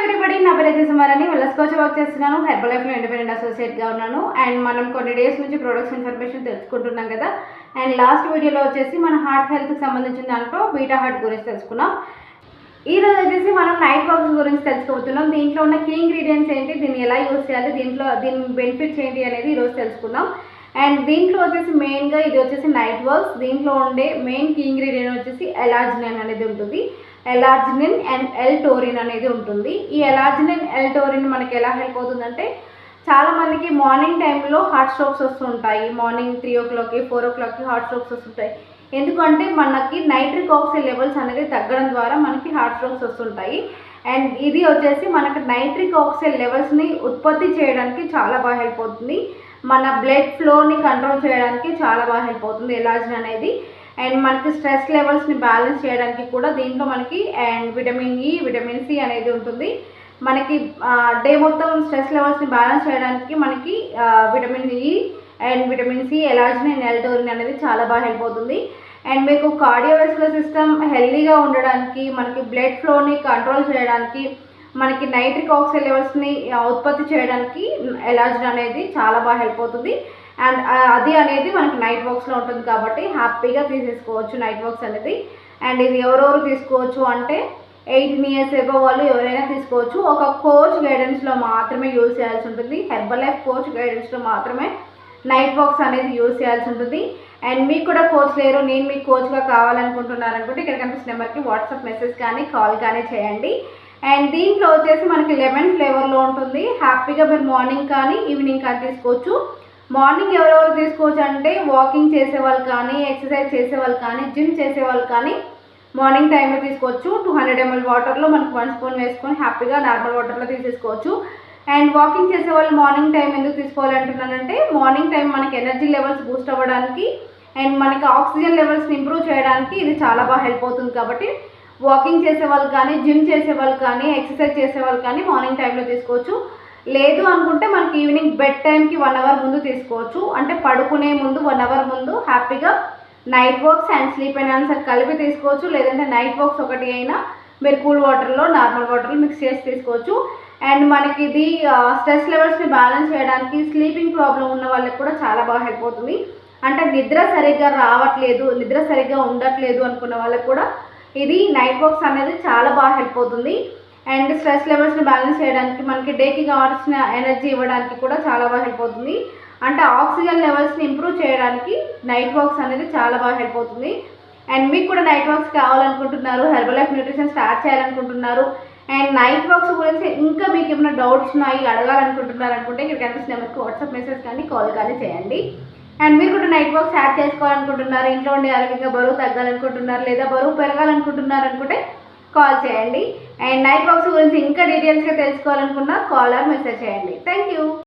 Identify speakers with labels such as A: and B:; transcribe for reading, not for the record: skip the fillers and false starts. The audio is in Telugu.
A: ఎవ్రీబడి, నా పేరు సుమారని వెల్నెస్ కోచ్ వర్క్ చేస్తున్నాను. హెర్బల్ లైఫ్లో ఇండిపెండెంట్ అసోసియేట్గా ఉన్నాను. అండ్ మనం కొన్ని డేస్ నుంచి ప్రొడక్ట్స్ ఇన్ఫర్మేషన్ తెలుసుకుంటున్నాం కదా. అండ్ లాస్ట్ వీడియోలో వచ్చేసి మన హార్ట్ హెల్త్కి సంబంధించిన దాంట్లో బీటా హార్ట్ గురించి తెలుసుకున్నాం. ఈ రోజు వచ్చేసి మనం నైట్ వాక్స్ గురించి తెలుసుకోబోతున్నాం. దీంట్లో ఉన్న కీ ఇంగ్రీడియంట్స్ ఏంటి, దీన్ని ఎలా యూజ్ చేయాలి, దీని బెనిఫిట్స్ ఏంటి అనేది ఈరోజు తెలుసుకుందాం. అండ్ దీంట్లో వచ్చేసి మెయిన్గా ఇది వచ్చేసి నైట్ వర్క్స్. దీంట్లో ఉండే మెయిన్ కీ ఇంగ్రీడియంట్ వచ్చేసి ఎలార్జినిన్ అనేది ఉంటుంది. ఎలార్జినిన్ అండ్ ఎల్-టోరిన్ అనేది ఉంటుంది. ఈ ఎలార్జినిన్ ఎల్-టోరిన్ మనకి ఎలా హెల్ప్ అవుతుందంటే, చాలామందికి మార్నింగ్ టైంలో హార్ట్ స్ట్రోక్స్ వస్తుంటాయి. Morning 3 o'clock 4 o'clock heart strokes వస్తుంటాయి. ఎందుకంటే మనకి నైట్రిక్ ఆక్సైడ్ లెవెల్స్ అనేది తగ్గడం ద్వారా మనకి హార్ట్ స్ట్రోక్స్ వస్తుంటాయి. అండ్ ఇది వచ్చేసి మనకి నైట్రిక్ ఆక్సైడ్ లెవెల్స్ని ఉత్పత్తి చేయడానికి చాలా బాగా హెల్ప్ అవుతుంది. మన బ్లడ్ ఫ్లోని కంట్రోల్ చేయడానికి చాలా బాగా హెల్ప్ అవుతుంది ఎలార్జిన్ అనేది. అండ్ మనకి స్ట్రెస్ లెవెల్స్ని బ్యాలెన్స్ చేయడానికి కూడా దీంట్లో మనకి and vitamin E, vitamin C అనేది ఉంటుంది. మనకి డే మొత్తం స్ట్రెస్ లెవెల్స్ని బ్యాలెన్స్ చేయడానికి మనకి vitamin E and vitamin C, L arginine and L taurine అనేది చాలా బాగా హెల్ప్ అవుతుంది. అండ్ మీకు కార్డియోవాస్కులర్ సిస్టమ్ హెల్తీగా ఉండడానికి, మనకి బ్లడ్ ఫ్లోని కంట్రోల్ చేయడానికి, మనకి నైట్రిక్ ఆక్సైడ్ లెవెల్స్ని ఉత్పత్తి చేయడానికి ఎలార్జిన్ అనేది చాలా బాగా హెల్ప్ అవుతుంది. అండ్ అది అనేది మనకి నైట్ వాక్స్లో ఉంటుంది కాబట్టి హ్యాపీగా తీసేసుకోవచ్చు నైట్ వాక్స్ అనేది. అండ్ ఇది ఎవరెవరు తీసుకోవచ్చు అంటే 18 years ఎబో వాళ్ళు ఎవరైనా తీసుకోవచ్చు. ఒక కోచ్ గైడెన్స్లో మాత్రమే యూజ్ చేయాల్సి ఉంటుంది. హెర్బల్ లైఫ్ కోచ్ గైడెన్స్లో మాత్రమే నైట్ వాక్స్ అనేది యూజ్ చేయాల్సి ఉంటుంది. అండ్ మీకు కూడా కోచ్ లేరు, నేను మీకు కోచ్గా కావాలనుకుంటున్నారనుకుంటే ఇక్కడ కనిపిస్తున్న నెంబర్కి వాట్సాప్ మెసేజ్ కానీ కాల్ కానీ చేయండి. అండ్ దీంట్లో వచ్చేసి మనకి లెమన్ ఫ్లేవర్లో ఉంటుంది. హ్యాపీగా మీరు మార్నింగ్ కానీ ఈవినింగ్ కానీ తీసుకోవచ్చు. మార్నింగ్ ఎవరెవరు తీసుకోవచ్చు అంటే వాకింగ్ చేసేవాళ్ళు కానీ, ఎక్సర్సైజ్ చేసేవాళ్ళు కానీ, జిమ్ చేసేవాళ్ళు కానీ మార్నింగ్ టైంలో తీసుకోవచ్చు. 200 ml వాటర్లో మనకు 1 స్పూన్ వేసుకొని హ్యాపీగా నార్మల్ వాటర్లో తీసేసుకోవచ్చు. అండ్ వాకింగ్ చేసేవాళ్ళు మార్నింగ్ టైం ఎందుకు తీసుకోవాలి అంటున్నానంటే, మార్నింగ్ టైం మనకి ఎనర్జీ లెవెల్స్ బూస్ట్ అవ్వడానికి అండ్ మనకి ఆక్సిజన్ లెవెల్స్ని ఇంప్రూవ్ చేయడానికి ఇది చాలా బాగా హెల్ప్ అవుతుంది. కాబట్టి వాకింగ్ చేసేవాళ్ళు కానీ, జిమ్ చేసేవాళ్ళు కానీ, ఎక్సర్సైజ్ చేసేవాళ్ళు కానీ మార్నింగ్ టైంలో తీసుకోవచ్చు. లేదు అనుకుంటే మనకి ఈవినింగ్ బెడ్ టైంకి 1 hour ముందు తీసుకోవచ్చు. అంటే పడుకునే ముందు 1 hour ముందు హ్యాపీగా night walks and sleep enhancer కలిపి తీసుకోవచ్చు. లేదంటే నైట్ వాక్స్ ఒకటి అయినా మీరు కూల్ వాటర్లో, నార్మల్ వాటర్లో మిక్స్ చేసి తీసుకోవచ్చు. అండ్ మనకి ఇది స్ట్రెస్ లెవెల్స్ని బ్యాలెన్స్ చేయడానికి, స్లీపింగ్ ప్రాబ్లం ఉన్న వాళ్ళకి కూడా చాలా బాగా హెల్ప్ అవుతుంది. అంటే నిద్ర సరిగ్గా రావట్లేదు, నిద్ర సరిగ్గా ఉండట్లేదు అనుకున్న వాళ్ళకి కూడా ఇది నైట్ వాక్స్ అనేది చాలా బాగా హెల్ప్ అవుతుంది. అండ్ స్ట్రెస్ లెవెల్స్ని బ్యాలెన్స్ చేయడానికి, మనకి డేకి కావాల్సిన ఎనర్జీ ఇవ్వడానికి కూడా చాలా బాగా హెల్ప్ అవుతుంది. అంటే ఆక్సిజన్ లెవెల్స్ని ఇంప్రూవ్ చేయడానికి నైట్ వాక్స్ అనేది చాలా బాగా హెల్ప్ అవుతుంది. అండ్ మీకు కూడా నైట్ వాక్స్ కావాలనుకుంటున్నారు, హెర్బల్ లైఫ్ న్యూట్రిషన్ స్టార్ట్ చేయాలనుకుంటున్నారు, అండ్ నైట్ వాక్స్ గురించి ఇంకా మీకు ఏమైనా డౌట్స్ ఉన్నాయి అడగాలనుకుంటున్నారు అనుకుంటే ఇక్కడ కనిపిస్తున్న నెంబర్కి వాట్సాప్ మెసేజ్ కానీ కాల్ కానీ చేయండి. అండ్ మీరు కూడా నైట్ వాక్స్ స్టార్ట్ చేసుకోవాలనుకుంటున్నారు, ఇంట్లో ఉండి ఆరోగ్యంగా బరువు తగ్గాలనుకుంటున్నారు, లేదా బరువు పెరగాలనుకుంటున్నారు అనుకుంటే కాల్ చేయండి. అండ్ నైట్ వాక్స్ గురించి ఇంకా డీటెయిల్స్గా తెలుసుకోవాలనుకున్నా కాల్ ఆర్ మెసేజ్ చేయండి. Thank you.